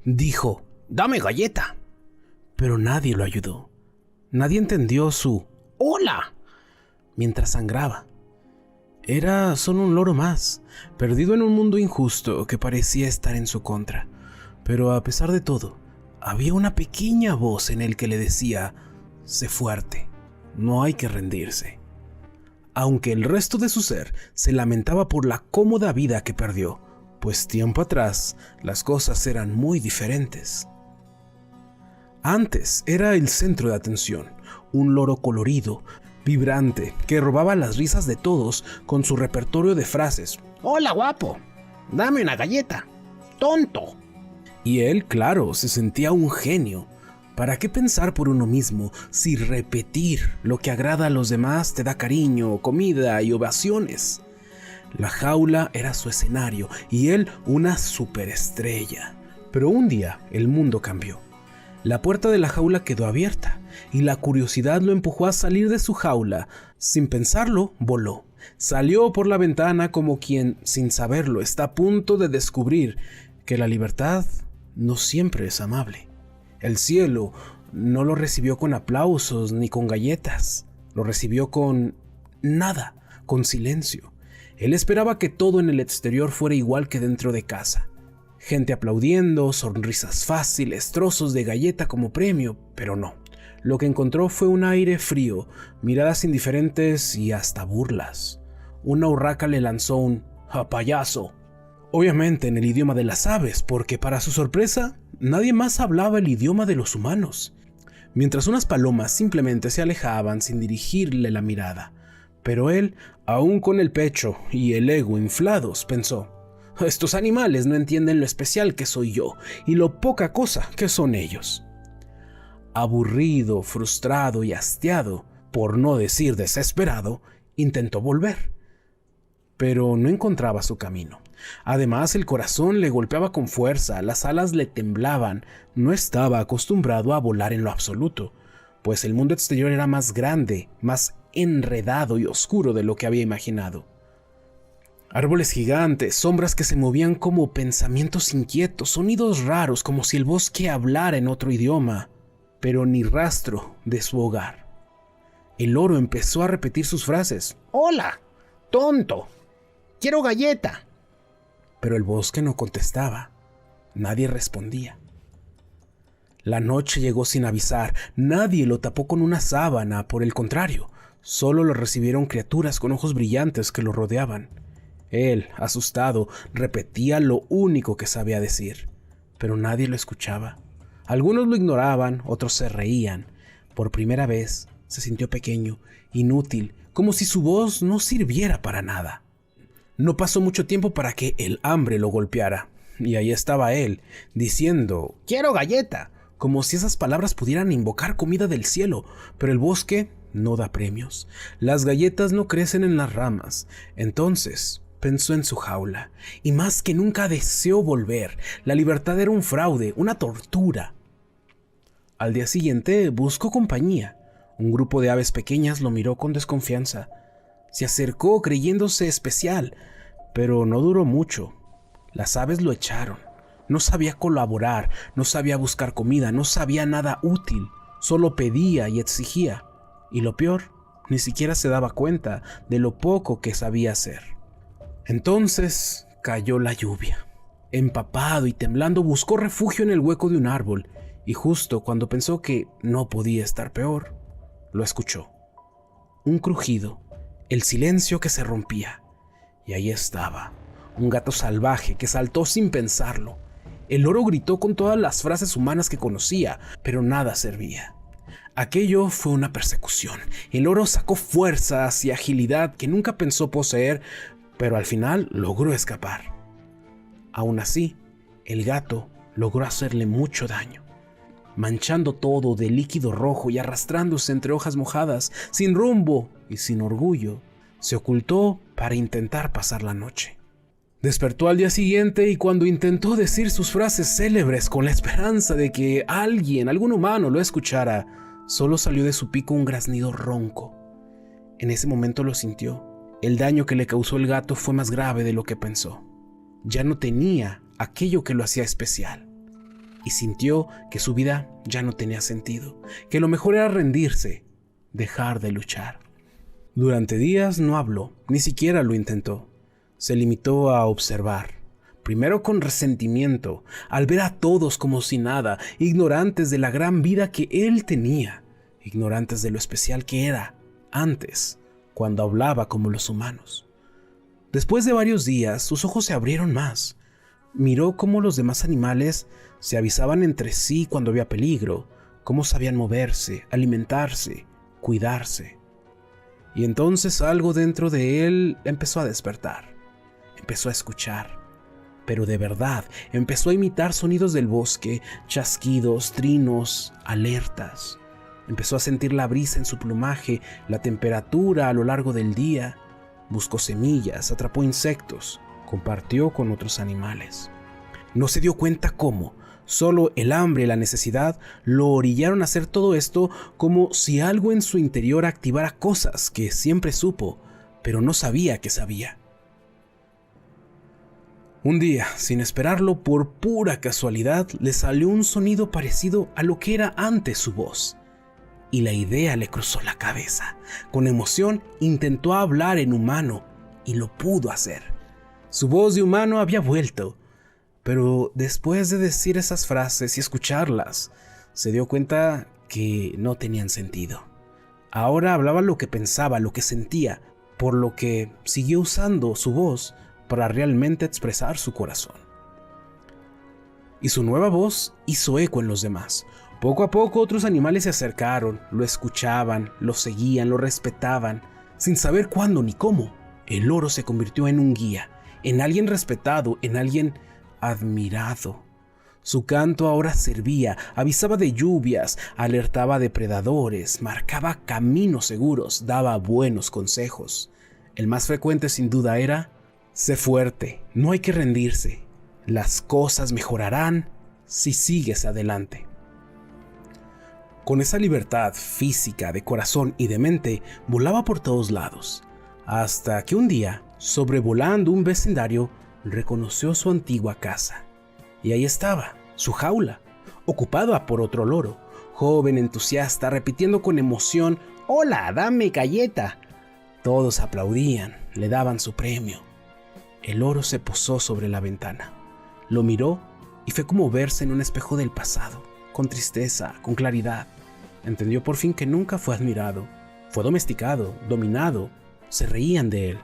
Dijo, «Dame galleta». Pero nadie lo ayudó. Nadie entendió su «hola» mientras sangraba. Era solo un loro más, perdido en un mundo injusto que parecía estar en su contra. Pero a pesar de todo, había una pequeña voz en él que le decía, «Sé fuerte, no hay que rendirse». Aunque el resto de su ser se lamentaba por la cómoda vida que perdió, pues tiempo atrás las cosas eran muy diferentes. Antes era el centro de atención, un loro colorido, vibrante, que robaba las risas de todos con su repertorio de frases. «Hola, guapo, dame una galleta, tonto». Y él, claro, se sentía un genio. ¿Para qué pensar por uno mismo si repetir lo que agrada a los demás te da cariño, comida y ovaciones? La jaula era su escenario y él una superestrella. Pero un día el mundo cambió. La puerta de la jaula quedó abierta y la curiosidad lo empujó a salir de su jaula. Sin pensarlo, voló. Salió por la ventana como quien, sin saberlo, está a punto de descubrir que la libertad no siempre es amable. El cielo no lo recibió con aplausos ni con galletas. Lo recibió con nada, con silencio. Él esperaba que todo en el exterior fuera igual que dentro de casa. Gente aplaudiendo, sonrisas fáciles, trozos de galleta como premio, pero no. Lo que encontró fue un aire frío, miradas indiferentes y hasta burlas. Una urraca le lanzó un «¡Ja, payaso!», obviamente en el idioma de las aves, porque para su sorpresa, nadie más hablaba el idioma de los humanos. Mientras unas palomas simplemente se alejaban sin dirigirle la mirada. Pero él, aún con el pecho y el ego inflados, pensó: «Estos animales no entienden lo especial que soy yo y lo poca cosa que son ellos». Aburrido, frustrado y hastiado, por no decir desesperado, intentó volver. Pero no encontraba su camino. Además, el corazón le golpeaba con fuerza, las alas le temblaban. No estaba acostumbrado a volar en lo absoluto, pues el mundo exterior era más grande, más enredado y oscuro de lo que había imaginado. Árboles gigantes, sombras que se movían como pensamientos inquietos, sonidos raros como si el bosque hablara en otro idioma, pero ni rastro de su hogar. El loro empezó a repetir sus frases. «Hola, tonto, quiero galleta». Pero el bosque no contestaba. Nadie respondía. La noche llegó sin avisar. Nadie lo tapó con una sábana, por el contrario, solo lo recibieron criaturas con ojos brillantes que lo rodeaban. Él, asustado, repetía lo único que sabía decir, pero nadie lo escuchaba. Algunos lo ignoraban, otros se reían. Por primera vez se sintió pequeño, inútil, como si su voz no sirviera para nada. No pasó mucho tiempo para que el hambre lo golpeara, y ahí estaba él, diciendo «quiero galleta», como si esas palabras pudieran invocar comida del cielo, pero el bosque no da premios. Las galletas no crecen en las ramas. Entonces pensó en su jaula, y más que nunca deseó volver. La libertad era un fraude, una tortura. Al día siguiente buscó compañía. Un grupo de aves pequeñas lo miró con desconfianza. Se acercó creyéndose especial, pero no duró mucho. Las aves lo echaron. No sabía colaborar, no sabía buscar comida, no sabía nada útil. Solo pedía y exigía. Y lo peor, ni siquiera se daba cuenta de lo poco que sabía hacer. Entonces cayó la lluvia. Empapado y temblando, buscó refugio en el hueco de un árbol, y justo cuando pensó que no podía estar peor, lo escuchó. Un crujido, el silencio que se rompía, y ahí estaba, un gato salvaje que saltó sin pensarlo. El loro gritó con todas las frases humanas que conocía, pero nada servía. Aquello fue una persecución. El loro sacó fuerzas y agilidad que nunca pensó poseer, pero al final logró escapar. Aún así, el gato logró hacerle mucho daño, manchando todo de líquido rojo y arrastrándose entre hojas mojadas, sin rumbo y sin orgullo. Se ocultó para intentar pasar la noche. Despertó al día siguiente y cuando intentó decir sus frases célebres con la esperanza de que algún humano lo escuchara, solo salió de su pico un graznido ronco. En ese momento lo sintió. El daño que le causó el gato fue más grave de lo que pensó. Ya no tenía aquello que lo hacía especial. y sintió que su vida ya no tenía sentido, que lo mejor era rendirse, dejar de luchar. Durante días no habló, ni siquiera lo intentó. Se limitó a observar, primero con resentimiento, al ver a todos como si nada, ignorantes de la gran vida que él tenía, ignorantes de lo especial que era antes, cuando hablaba como los humanos. Después de varios días, sus ojos se abrieron más. Miró cómo los demás animales se avisaban entre sí cuando había peligro, cómo sabían moverse, alimentarse, cuidarse. Y entonces algo dentro de él empezó a despertar. Empezó a escuchar, pero de verdad empezó a imitar sonidos del bosque, chasquidos, trinos, alertas. Empezó a sentir la brisa en su plumaje, la temperatura a lo largo del día. Buscó semillas, atrapó insectos, compartió con otros animales. No se dio cuenta cómo, solo el hambre y la necesidad lo orillaron a hacer todo esto, como si algo en su interior activara cosas que siempre supo, pero no sabía que sabía. Un día, sin esperarlo, por pura casualidad, le salió un sonido parecido a lo que era antes su voz. Y la idea le cruzó la cabeza. Con emoción intentó hablar en humano y lo pudo hacer. Su voz de humano había vuelto, pero después de decir esas frases y escucharlas, se dio cuenta que no tenían sentido. Ahora hablaba lo que pensaba, lo que sentía, por lo que siguió usando su voz para realmente expresar su corazón. Y su nueva voz hizo eco en los demás. Poco a poco otros animales se acercaron, lo escuchaban, lo seguían, lo respetaban, sin saber cuándo ni cómo. El loro se convirtió en un guía, en alguien respetado, en alguien admirado. Su canto ahora servía, avisaba de lluvias, alertaba a depredadores, marcaba caminos seguros, daba buenos consejos. El más frecuente sin duda era: sé fuerte, no hay que rendirse, las cosas mejorarán si sigues adelante. Con esa libertad física, de corazón y de mente, volaba por todos lados, hasta que un día, sobrevolando un vecindario, reconoció su antigua casa. Y ahí estaba, su jaula, ocupada por otro loro, joven, entusiasta, repitiendo con emoción: «¡Hola, dame galleta!». Todos aplaudían, le daban su premio. El loro se posó sobre la ventana, lo miró y fue como verse en un espejo del pasado, con tristeza, con claridad. Entendió por fin que nunca fue admirado, fue domesticado, dominado, se reían de él.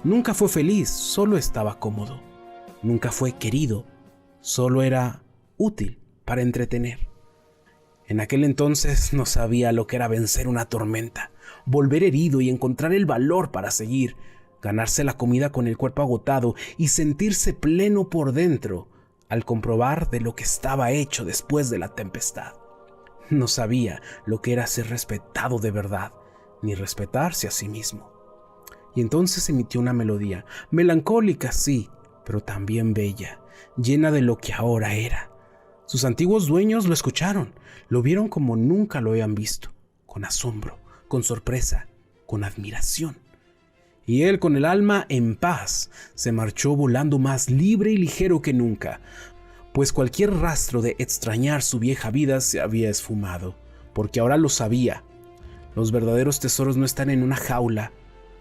Nunca fue feliz, solo estaba cómodo. Nunca fue querido, solo era útil para entretener. En aquel entonces no sabía lo que era vencer una tormenta, volver herido y encontrar el valor para seguir, ganarse la comida con el cuerpo agotado y sentirse pleno por dentro al comprobar de lo que estaba hecho después de la tempestad. No sabía lo que era ser respetado de verdad, ni respetarse a sí mismo. Y entonces emitió una melodía, melancólica sí, pero también bella, llena de lo que ahora era. Sus antiguos dueños lo escucharon, lo vieron como nunca lo habían visto, con asombro, con sorpresa, con admiración. Y él, con el alma en paz, se marchó volando más libre y ligero que nunca, pues cualquier rastro de extrañar su vieja vida se había esfumado, porque ahora lo sabía. Los verdaderos tesoros no están en una jaula,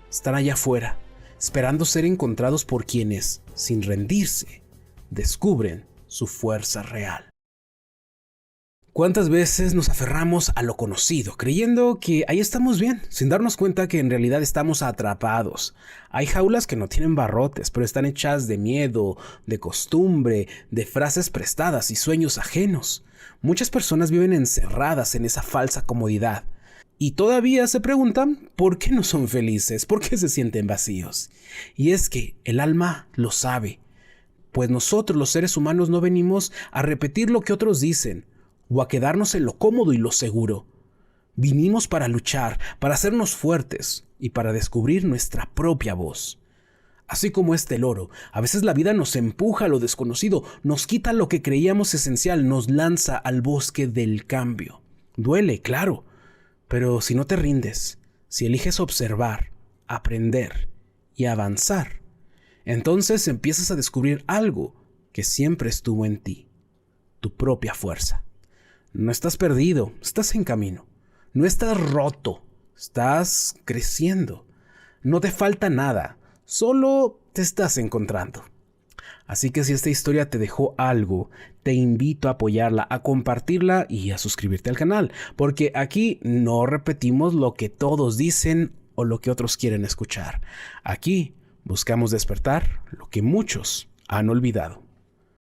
están allá afuera, esperando ser encontrados por quienes, sin rendirse, descubren su fuerza real. ¿Cuántas veces nos aferramos a lo conocido, creyendo que ahí estamos bien, sin darnos cuenta que en realidad estamos atrapados? Hay jaulas que no tienen barrotes, pero están hechas de miedo, de costumbre, de frases prestadas y sueños ajenos. Muchas personas viven encerradas en esa falsa comodidad y todavía se preguntan por qué no son felices, por qué se sienten vacíos. Y es que el alma lo sabe, pues nosotros los seres humanos no venimos a repetir lo que otros dicen, o a quedarnos en lo cómodo y lo seguro. Vinimos para luchar, para hacernos fuertes y para descubrir nuestra propia voz. Así como este loro, a veces la vida nos empuja a lo desconocido, nos quita lo que creíamos esencial, nos lanza al bosque del cambio. Duele, claro, pero si no te rindes, si eliges observar, aprender y avanzar, entonces empiezas a descubrir algo que siempre estuvo en ti, tu propia fuerza. No estás perdido, estás en camino. No estás roto, estás creciendo. No te falta nada, solo te estás encontrando. Así que si esta historia te dejó algo, te invito a apoyarla, a compartirla y a suscribirte al canal, porque aquí no repetimos lo que todos dicen o lo que otros quieren escuchar. Aquí buscamos despertar lo que muchos han olvidado.